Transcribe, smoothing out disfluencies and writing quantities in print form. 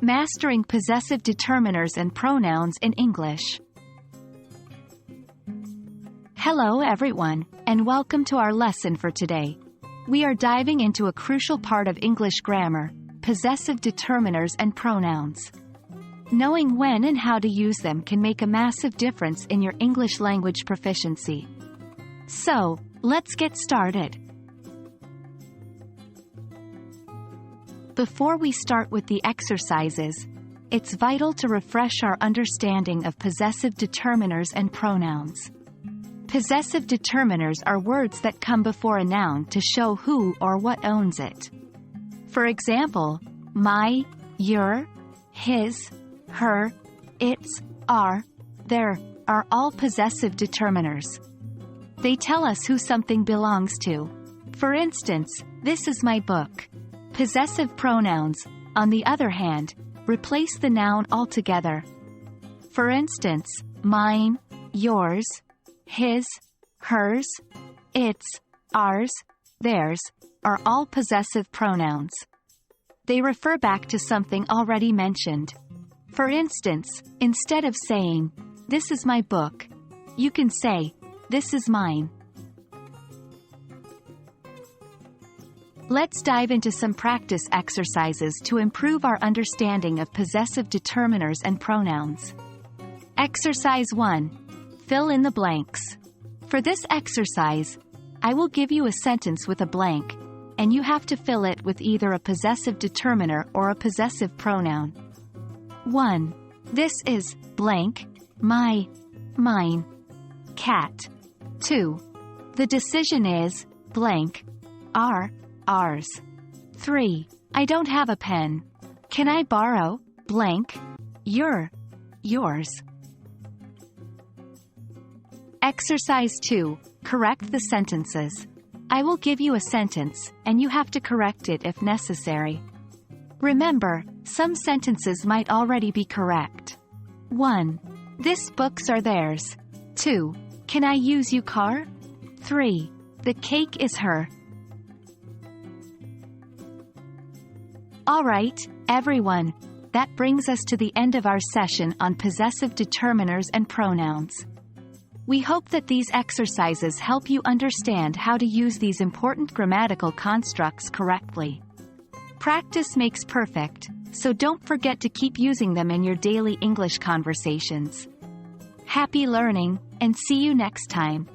Mastering Possessive Determiners and Pronouns in English. Hello everyone, and welcome to our lesson for today. We are diving into a crucial part of English grammar, possessive determiners and pronouns. Knowing when and how to use them can make a massive difference in your English language proficiency. So, let's get started. Before we start with the exercises, it's vital to refresh our understanding of possessive determiners and pronouns. Possessive determiners are words that come before a noun to show who or what owns it. For example, my, your, his, her, its, our, their are all possessive determiners. They tell us who something belongs to. For instance, this is my book. Possessive pronouns, on the other hand, replace the noun altogether. For instance, mine, yours, his, hers, its, ours, theirs, are all possessive pronouns. They refer back to something already mentioned. For instance, instead of saying, "This is my book," you can say, "This is mine." Let's dive into some practice exercises to improve our understanding of possessive determiners and pronouns. Exercise 1. Fill in the blanks. For this exercise, I will give you a sentence with a blank, and you have to fill it with either a possessive determiner or a possessive pronoun. 1. This is blank, my, mine, cat. 2. The decision is blank, our, ours. 3. I don't have a pen. Can I borrow blank, your, yours? Exercise 2. Correct the sentences. I will give you a sentence, and you have to correct it if necessary. Remember, some sentences might already be correct. 1. These books are theirs. 2. Can I use your car? 3. The cake is her. Alright, everyone, that brings us to the end of our session on possessive determiners and pronouns. We hope that these exercises help you understand how to use these important grammatical constructs correctly. Practice makes perfect, so don't forget to keep using them in your daily English conversations. Happy learning, and see you next time.